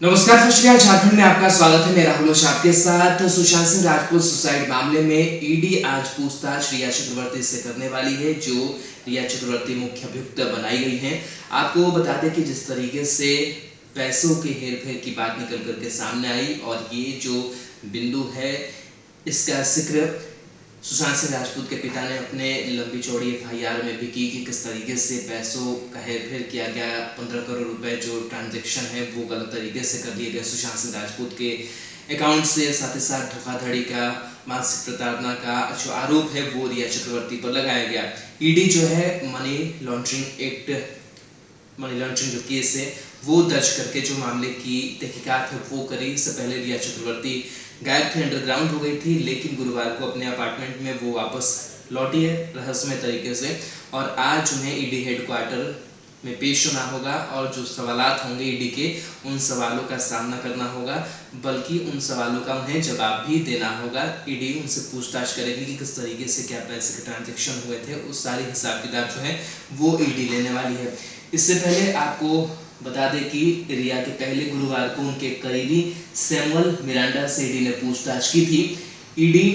नमस्कार झारखंड में आपका स्वागत है। मैं राहुल आपके साथ। सुशांत सिंह राजपूत सुसाइड मामले में ईडी आज पूछताछ रिया चक्रवर्ती से करने वाली है, जो रिया चक्रवर्ती मुख्य अभियुक्त बनाई गई हैं। आपको बता दें कि जिस तरीके से पैसों के हेरफेर की बात निकल करके सामने आई और ये जो बिंदु है इसका जिक्र सुशांत सिंह राजपूत के पिता ने अपने लंबी चौड़ी एफआईआर में भी की कि किस तरीके से पैसों का हेरफेर किया गया। 15 करोड़ रुपए जो ट्रांजैक्शन है वो गलत तरीके से कर दिए गए सुशांत सिंह राजपूत के अकाउंट से। साथ ही साथ धोखाधड़ी का, मानसिक प्रताड़ना का जो आरोप है वो रिया चक्रवर्ती पर लगाया गया। ईडी जो है मनी लॉन्ड्रिंग जो केस है वो दर्ज करके जो मामले की तहकीकात है वो करी। इससे पहले रिया चक्रवर्ती गायब थी, अंडरग्राउंड हो गई थी, लेकिन गुरुवार को अपने अपार्टमेंट में वो वापस लौटी है रहस्यमय तरीके से और आज उन्हें ईडी हेडक्वार्टर में पेश होना होगा और जो सवालात होंगे ईडी के, उन सवालों का सामना करना होगा, बल्कि उन सवालों का उन्हें जवाब भी देना होगा। ईडी उनसे पूछताछ करेगी कि किस तरीके से क्या पैसे के ट्रांजैक्शन हुए थे, उस सारी हिसाब किताब जो है वो ईडी लेने वाली है। इससे पहले आपको बता दें कि रिया के पहले गुरुवार को उनके करीबी सैमुअल मिरांडा से ईडी ने पूछताछ की थी। ईडी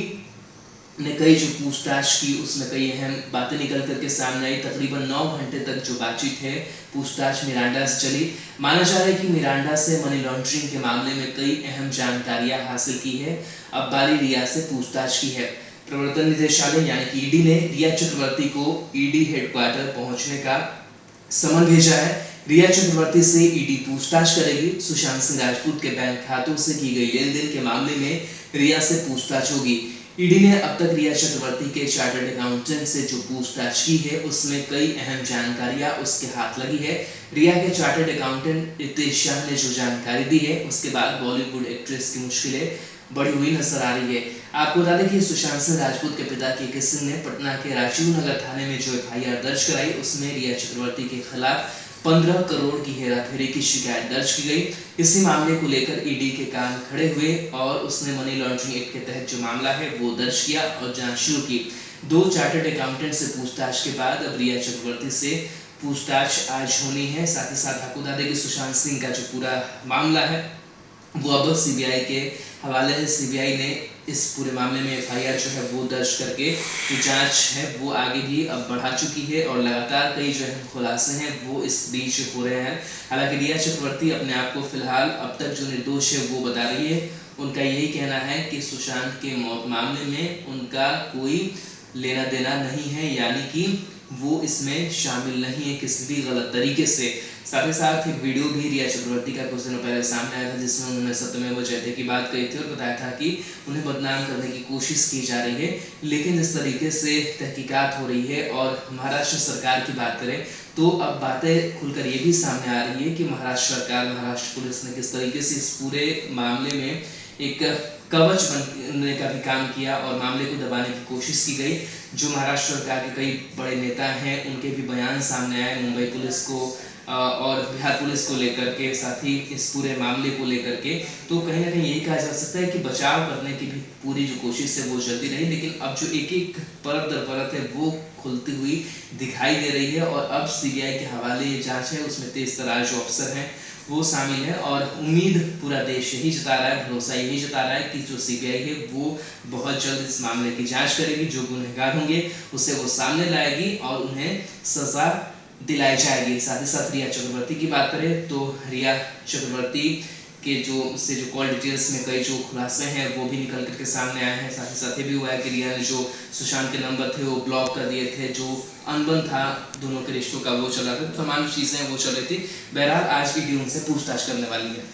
ने कई जो पूछताछ की उसमें कई अहम बातें निकल करके सामने आई। तकरीबन 9 घंटे तक जो बातचीत है पूछताछ मिरांडा से चली। माना जा रहा है कि मिरांडा से मनी लॉन्ड्रिंग के मामले में कई अहम जानकारियां हासिल की है। अब बारी रिया से पूछताछ की है। प्रवर्तन निदेशालय यानी कि ईडी ने रिया चक्रवर्ती को ईडी हेडक्वार्टर पहुंचने का समन भेजा है। रिया चक्रवर्ती से ईडी पूछताछ करेगी। सुशांत सिंह राजपूत के बैंक खातों से की गई लेन देन के मामले में रिया से पूछताछ होगी। ईडी ने अब तक रिया चक्रवर्ती के चार्टर्ड अकाउंटेंट से जो पूछताछ की है उसमें कई अहम जानकारियां उसके हाथ लगी है। रिया के चार्टर्ड अकाउंटेंट रितेश शाह ने जो जानकारी दी है उसके बाद बॉलीवुड एक्ट्रेस की मुश्किलें बढ़ी हुई नजर आ रही है। आपको बता दें कि सुशांत सिंह राजपूत के पिता के सिंह ने पटना के राजीव नगर थाने में जो एफआईआर दर्ज कराई उसमें रिया चक्रवर्ती के खिलाफ 15 करोड़ की हेराफेरी की शिकायत दर्ज की गई। इसी मामले को लेकर ईडी के कान खड़े हुए और उसने मनी लॉन्ड्रिंग एक्ट के तहत जो मामला है वो दर्ज किया और जांच शुरू की। 2 चार्टर्ड अकाउंटेंट से पूछताछ के बाद अब रिया चक्रवर्ती से पूछताछ आज होनी है। साथ ही साथ आपको बता दें कि सुशांत सिंह का जो पूरा मामला है वो अब सीबीआई के हवाले है। सीबीआई ने इस पूरे मामले में एफआईआर जो है वो दर्ज करके जो जांच है वो आगे भी अब बढ़ा चुकी है और लगातार कई जो है खुलासे हैं वो इस बीच हो रहे हैं। हालांकि रिया चक्रवर्ती अपने आप को फिलहाल अब तक जो निर्दोष है वो बता रही है। उनका यही कहना है कि सुशांत के मौत मामले में उनका कोई लेना देना नहीं है, यानी कि वो इसमें शामिल नहीं है किसी भी गलत तरीके से। साथ ही साथ एक वीडियो भी रिया चक्रवर्ती का कुछ दिनों पहले सामने आया था जिसमें उन्होंने सत्यमेव जयते की बात कही थी और बताया था कि उन्हें बदनाम करने की कोशिश की जा रही है। लेकिन जिस तरीके से तहकीकात हो रही है और महाराष्ट्र सरकार की बात करें तो अब बातें खुलकर ये भी सामने आ रही है कि महाराष्ट्र सरकार, महाराष्ट्र पुलिस ने किस तरीके से इस पूरे मामले में एक कवच बनने का भी काम किया और मामले को दबाने की कोशिश की गई। जो महाराष्ट्र सरकार के कई बड़े नेता हैं उनके भी बयान सामने आए मुंबई पुलिस को और बिहार पुलिस को लेकर के, साथ ही इस पूरे मामले को लेकर के। तो कहीं ना कहीं यही कहा जा सकता है कि बचाव करने की भी पूरी जो कोशिश है वो चलती रही, लेकिन अब जो एक एक परत दर परत है वो खुलती हुई दिखाई दे रही है और अब सीबीआई के हवाले ये जांच है उसमें तेज तरार जो अफसर हैं वो शामिल है और उम्मीद पूरा देश यही जता रहा है, भरोसा यही जता रहा है कि जो सीबीआई है वो बहुत जल्द इस मामले की जांच करेगी। जो गुनहगार होंगे उसे वो सामने लाएगी और उन्हें सजा दिलाई जाएगी। साथ ही साथ रिया चक्रवर्ती की बात करें तो रिया चक्रवर्ती के जो कॉल डिटेल्स में कई जो खुलासे हैं वो भी निकल करके सामने आए हैं। साथ ही साथ ये भी हुआ है कि रिया ने जो सुशांत के नंबर थे वो ब्लॉक कर दिए थे, जो अनबन था दोनों के रिश्तों का वो चला था, तमाम चीज़ें वो चल रही थी। बहरहाल आज भी उनसे पूछताछ करने वाली है।